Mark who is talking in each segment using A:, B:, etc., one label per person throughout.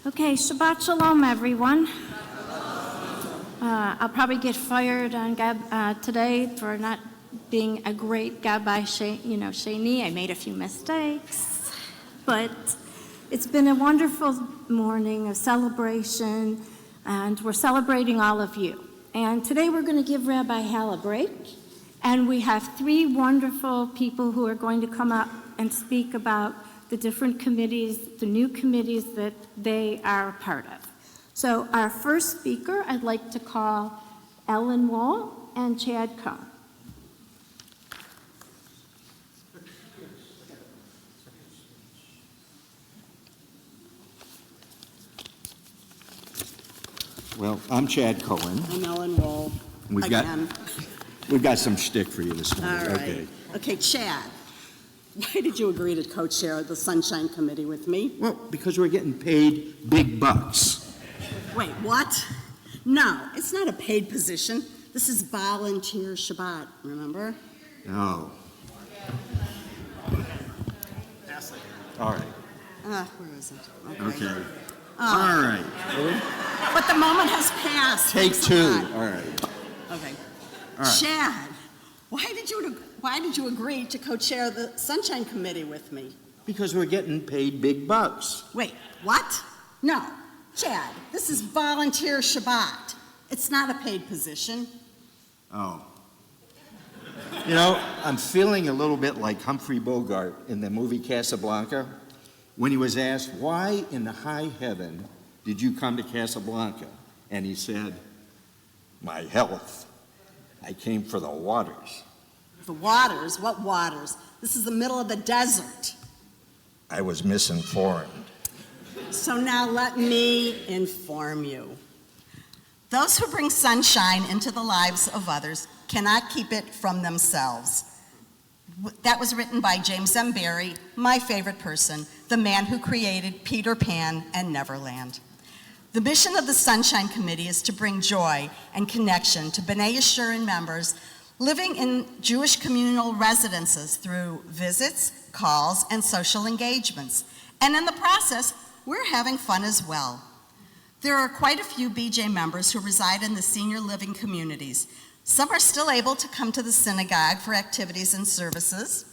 A: Okay, Shabbat Shalom, everyone. I'll probably get fired on today for not being a great Gabbai Sheni. I made a few mistakes, but it's been a wonderful morning of celebration, and we're celebrating all of you. And today we're going to give Rabbi Hal a break, and we have three wonderful people who are going to come up and speak about the different committees, the new committees that they are a part of. So our first speaker, I'd like to call Ellen Wall and Chad Cohn.
B: Well, I'm Chad Cohen.
C: I'm Ellen Wall.
B: We've got some shtick for you this morning.
C: All right. Okay, Chad. Why did you agree to co-chair the Sunshine Committee with me?
B: Well, because we're getting paid big bucks.
C: Wait, what? No, it's not a paid position. This is volunteer Shabbat, remember?
B: No. All right.
C: Where is it?
B: Okay. All right.
C: But the moment has passed.
B: Take
C: Thanks a
B: two.
C: lot.
B: All right.
C: Okay.
B: All right.
C: Chad, why did you agree to co-chair the Sunshine Committee with me?
B: Because we're getting paid big bucks.
C: Wait, what? No. Chad, this is volunteer Shabbat. It's not a paid position.
B: Oh. You know, I'm feeling a little bit like Humphrey Bogart in the movie Casablanca when he was asked, why in the high heaven did you come to Casablanca? And he said, my health. I came for the waters.
C: The waters? What waters? This is the middle of the desert.
B: I was misinformed.
C: So now let me inform you. Those who bring sunshine into the lives of others cannot keep it from themselves. That was written by James M. Barrie, my favorite person, the man who created Peter Pan and Neverland. The mission of the Sunshine Committee is to bring joy and connection to B'nai Yeshurun members living in Jewish communal residences through visits, calls, and social engagements. And in the process, we're having fun as well. There are quite a few BJ members who reside in the senior living communities. Some are still able to come to the synagogue for activities and services,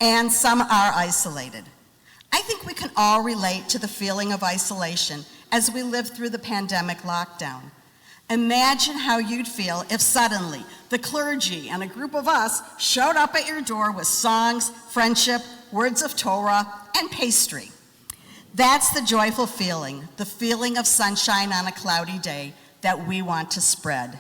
C: and some are isolated. I think we can all relate to the feeling of isolation as we live through the pandemic lockdown. Imagine how you'd feel if suddenly the clergy and a group of us showed up at your door with songs, friendship, words of Torah, and pastry. That's the joyful feeling, the feeling of sunshine on a cloudy day that we want to spread.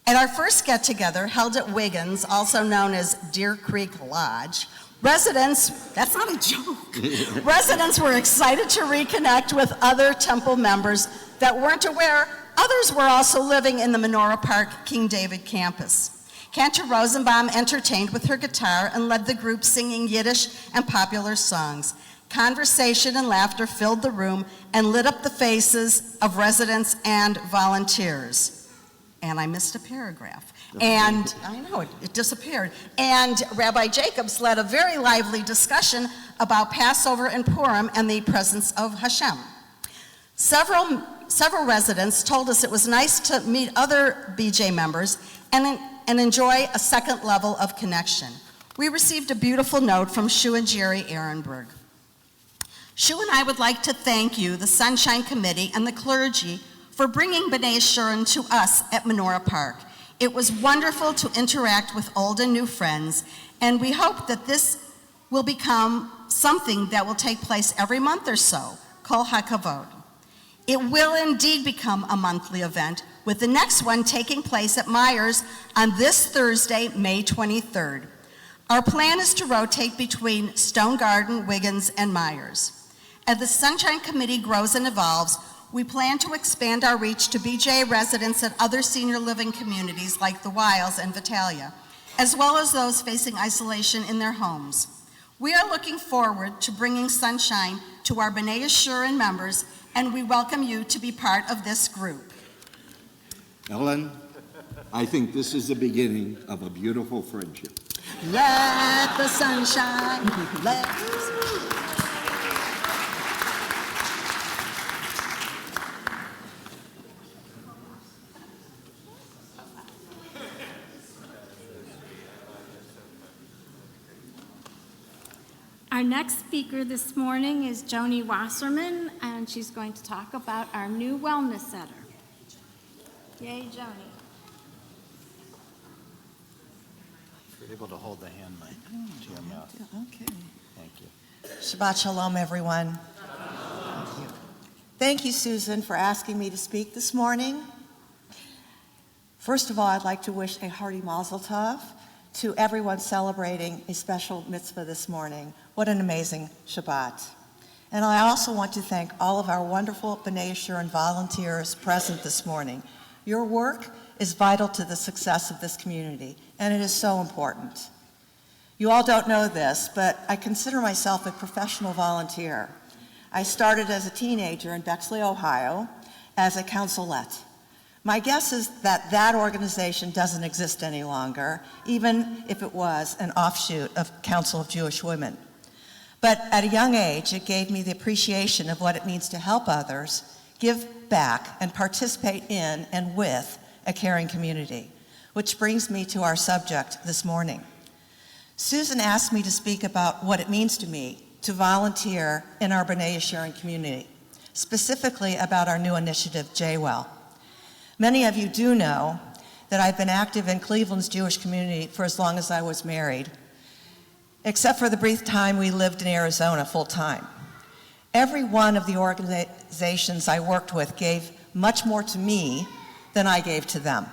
C: At our first get-together, held at Wiggins, also known as Deer Creek Lodge, residents, that's not a joke, residents were excited to reconnect with other temple members that weren't aware others were also living in the Menorah Park King David campus. Cantor Rosenbaum entertained with her guitar and led the group singing Yiddish and popular songs. Conversation and laughter filled the room and lit up the faces of residents and volunteers. And I missed a paragraph. And I know, it disappeared. And Rabbi Jacobs led a very lively discussion about Passover and Purim and the presence of Hashem. Several residents told us it was nice to meet other BJ members and enjoy a second level of connection. We received a beautiful note from Shu and Jerry Ehrenberg. Shu and I would like to thank you, the Sunshine Committee, and the clergy for bringing B'nai Yeshurun to us at Menorah Park. It was wonderful to interact with old and new friends, and we hope that this will become something that will take place every month or so, Kol HaKavod. It will indeed become a monthly event, with the next one taking place at Myers on this Thursday, May 23rd. Our plan is to rotate between Stone Garden, Wiggins, and Myers. As the Sunshine Committee grows and evolves, we plan to expand our reach to BJ residents at other senior living communities like the Wiles and Vitalia, as well as those facing isolation in their homes. We are looking forward to bringing sunshine to our B'nai Yeshurun members, and we welcome you to be part of this group.
B: Ellen, I think this is the beginning of a beautiful friendship.
C: Let the sunshine, let
A: Our next speaker this morning is Joni Wasserman, and she's going to talk about our new wellness center. Yay, Joni.
D: If you're able to hold the hand mic to your mouth.
E: Okay.
D: Thank you.
E: Shabbat shalom, everyone. Thank you, Susan, for asking me to speak this morning. First of all, I'd like to wish a hearty mazel tov to everyone celebrating a special mitzvah this morning. What an amazing Shabbat. And I also want to thank all of our wonderful B'nai Yeshurun volunteers present this morning. Your work is vital to the success of this community, and it is so important. You all don't know this, but I consider myself a professional volunteer. I started as a teenager in Bexley, Ohio, as a counselette. My guess is that that organization doesn't exist any longer, even if it was an offshoot of Council of Jewish Women. But at a young age, it gave me the appreciation of what it means to help others, give back, and participate in and with a caring community, which brings me to our subject this morning. Susan asked me to speak about what it means to me to volunteer in our B'nai Yeshurun community, specifically about our new initiative, JWell. Many of you do know that I've been active in Cleveland's Jewish community for as long as I was married, except for the brief time we lived in Arizona full-time. Every one of the organizations I worked with gave much more to me than I gave to them.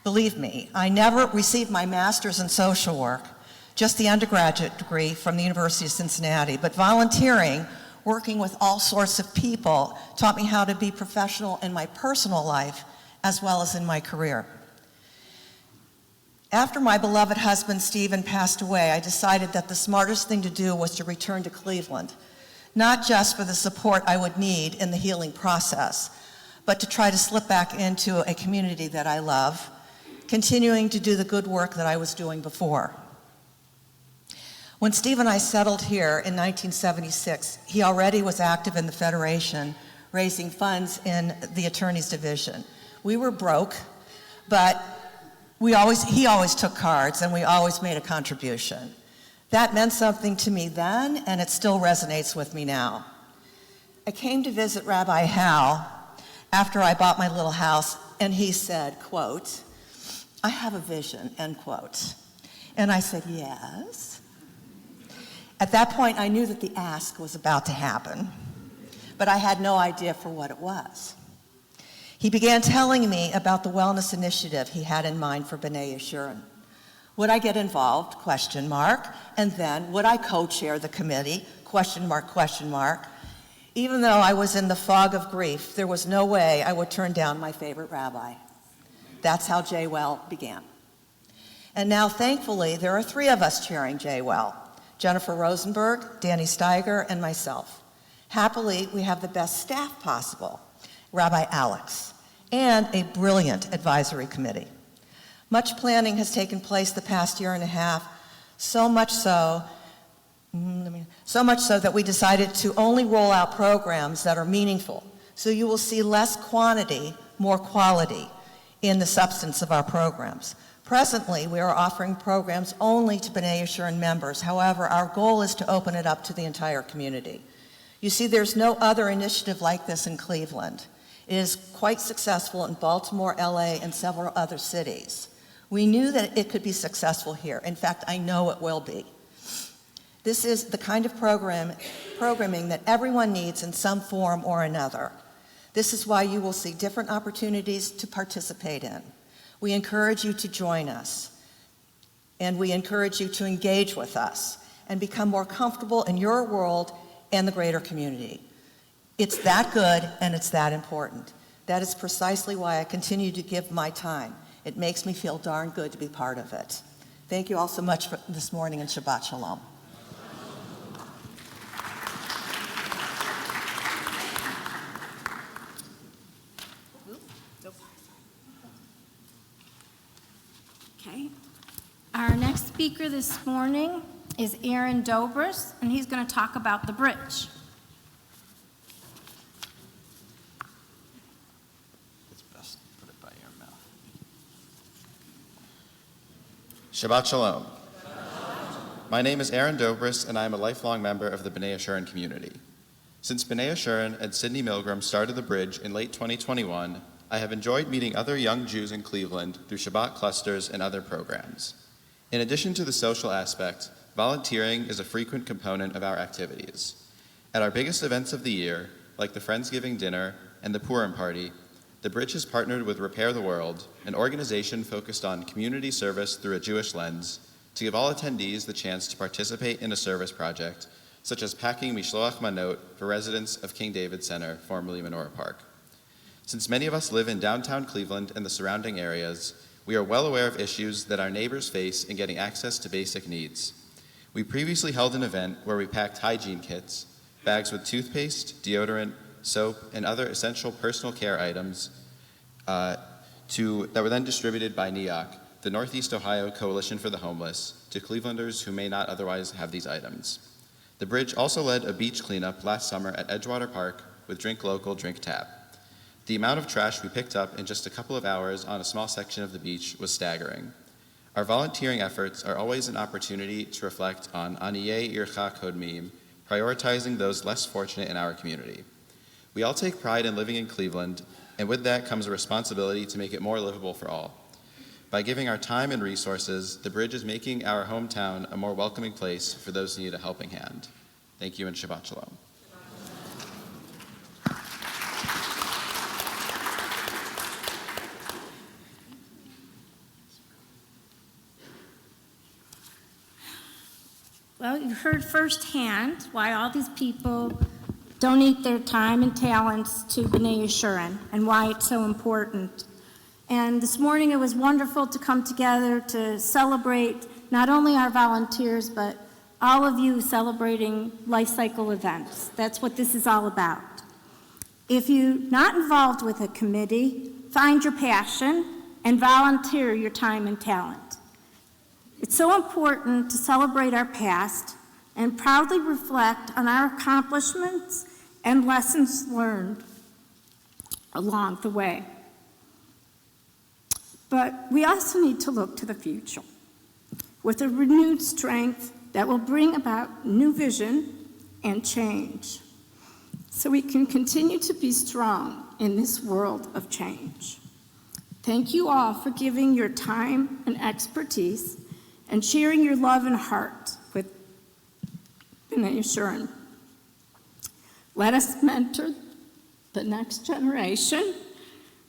E: Believe me, I never received my master's in social work, just the undergraduate degree from the University of Cincinnati, but volunteering, working with all sorts of people, taught me how to be professional in my personal life as well as in my career. After my beloved husband, Stephen, passed away, I decided that the smartest thing to do was to return to Cleveland, not just for the support I would need in the healing process, but to try to slip back into a community that I love, continuing to do the good work that I was doing before. When Steve and I settled here in 1976, he already was active in the Federation, raising funds in the Attorney's Division. We were broke, but he always took cards, and we always made a contribution. That meant something to me then, and it still resonates with me now. I came to visit Rabbi Hal after I bought my little house, and he said, quote, "I have a vision," end quote. And I said, yes. At that point, I knew that the ask was about to happen, but I had no idea for what it was. He began telling me about the wellness initiative he had in mind for B'nai Yeshurun. Would I get involved? Question mark. And then, would I co-chair the committee? Question mark, question mark. Even though I was in the fog of grief, there was no way I would turn down my favorite rabbi. That's how JWell began. And now, thankfully, there are 3 of us chairing JWell: Jennifer Rosenberg, Danny Steiger, and myself. Happily, we have the best staff possible, Rabbi Alex, and a brilliant advisory committee. Much planning has taken place the past year and a half, so much so that we decided to only roll out programs that are meaningful. So you will see less quantity, more quality in the substance of our programs. Presently, we are offering programs only to B'nai Yeshurun members. However, our goal is to open it up to the entire community. You see, there's no other initiative like this in Cleveland. It is quite successful in Baltimore, LA, and several other cities. We knew that it could be successful here. In fact, I know it will be. This is the kind of programming that everyone needs in some form or another. This is why you will see different opportunities to participate in. We encourage you to join us, and we encourage you to engage with us and become more comfortable in your world and the greater community. It's that good, and it's that important. That is precisely why I continue to give my time. It makes me feel darn good to be part of it. Thank you all so much for this morning, and Shabbat Shalom.
A: Okay. Our next speaker this morning is Aaron Dobers, and he's going to talk about the bridge.
D: It's best to put it by your mouth.
F: Shabbat Shalom. my name is Aaron Dobris, and I am a lifelong member of the B'nai Yeshurun community. Since B'nai Yeshurun and Sidney Milgram started the bridge in late 2021, I have enjoyed meeting other young Jews in Cleveland through Shabbat clusters and other programs. In addition to the social aspect, volunteering is a frequent component of our activities. At our biggest events of the year, like the Friendsgiving dinner and the Purim party, the Bridge has partnered with Repair the World, an organization focused on community service through a Jewish lens, to give all attendees the chance to participate in a service project, such as packing Mishloach Manot for residents of King David Center, formerly Menorah Park. Since many of us live in downtown Cleveland and the surrounding areas, we are well aware of issues that our neighbors face in getting access to basic needs. We previously held an event where we packed hygiene kits, bags with toothpaste, deodorant, soap, and other essential personal care items that were then distributed by NEOC, the Northeast Ohio Coalition for the Homeless, to Clevelanders who may not otherwise have these items. The Bridge also led a beach cleanup last summer at Edgewater Park with Drink Local, Drink Tap. The amount of trash we picked up in just a couple of hours on a small section of the beach was staggering. Our volunteering efforts are always an opportunity to reflect on Aniyei Ircha Kodmim, prioritizing those less fortunate in our community. We all take pride in living in Cleveland, and with that comes a responsibility to make it more livable for all. By giving our time and resources, the Bridge is making our hometown a more welcoming place for those who need a helping hand. Thank you and Shabbat Shalom.
A: Well, you heard firsthand why all these people donate their time and talents to B'nai Yeshurun and why it's so important. And this morning it was wonderful to come together to celebrate not only our volunteers, but all of you celebrating life cycle events. That's what this is all about. If you're not involved with a committee, find your passion and volunteer your time and talent. It's so important to celebrate our past and proudly reflect on our accomplishments and lessons learned along the way. But we also need to look to the future with a renewed strength that will bring about new vision and change, so we can continue to be strong in this world of change. Thank you all for giving your time and expertise and sharing your love and heart with B'nai Yeshurun. Let us mentor the next generation,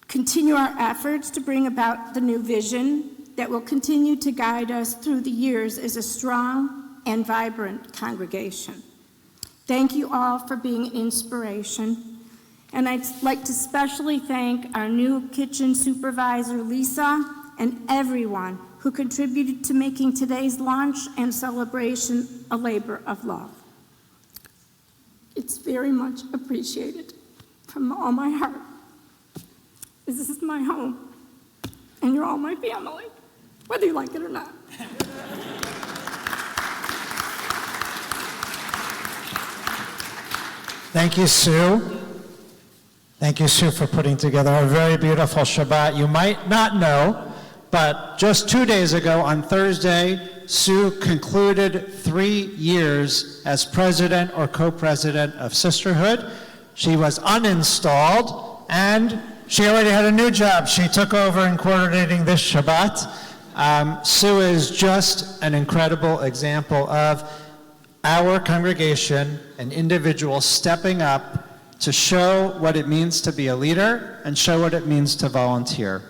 A: continue our efforts to bring about the new vision that will continue to guide us through the years as a strong and vibrant congregation. Thank you all for being an inspiration. And I'd like to especially thank our new kitchen supervisor, Lisa, and everyone who contributed to making today's lunch and celebration a labor of love. It's very much appreciated from all my heart. This is my home, and you're all my family, whether you like it or not.
D: Thank you, Sue. Thank you, Sue, for putting together a very beautiful Shabbat. You might not know, but just 2 days ago on Thursday, Sue concluded 3 years as president or co-president of Sisterhood. She was uninstalled, and she already had a new job. She took over in coordinating this Shabbat. Sue is just an incredible example of our congregation and individuals stepping up to show what it means to be a leader and show what it means to volunteer.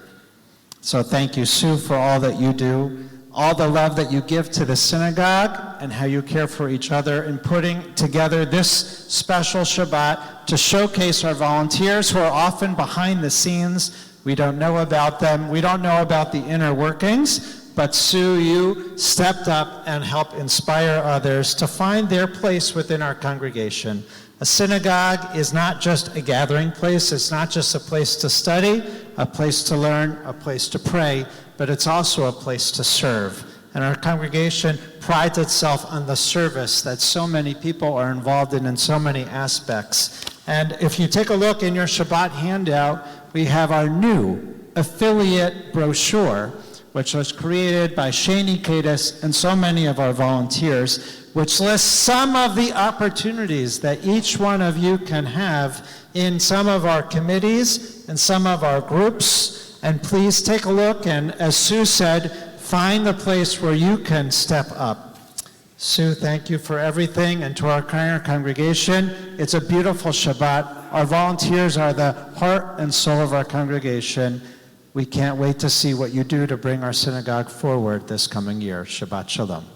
D: So thank you, Sue, for all that you do, all the love that you give to the synagogue, and how you care for each other in putting together this special Shabbat to showcase our volunteers who are often behind the scenes. We don't know about them. We don't know about the inner workings. But Sue, you stepped up and helped inspire others to find their place within our congregation. A synagogue is not just a gathering place. It's not just a place to study, a place to learn, a place to pray, but it's also a place to serve. And our congregation prides itself on the service that so many people are involved in so many aspects. And if you take a look in your Shabbat handout, we have our new affiliate brochure, which was created by Shani Kadis and so many of our volunteers, which lists some of the opportunities that each one of you can have in some of our committees and some of our groups. And please take a look, and as Sue said, find the place where you can step up. Sue, thank you for everything, and to our entire congregation, it's a beautiful Shabbat. Our volunteers are the heart and soul of our congregation. We can't wait to see what you do to bring our synagogue forward this coming year. Shabbat Shalom.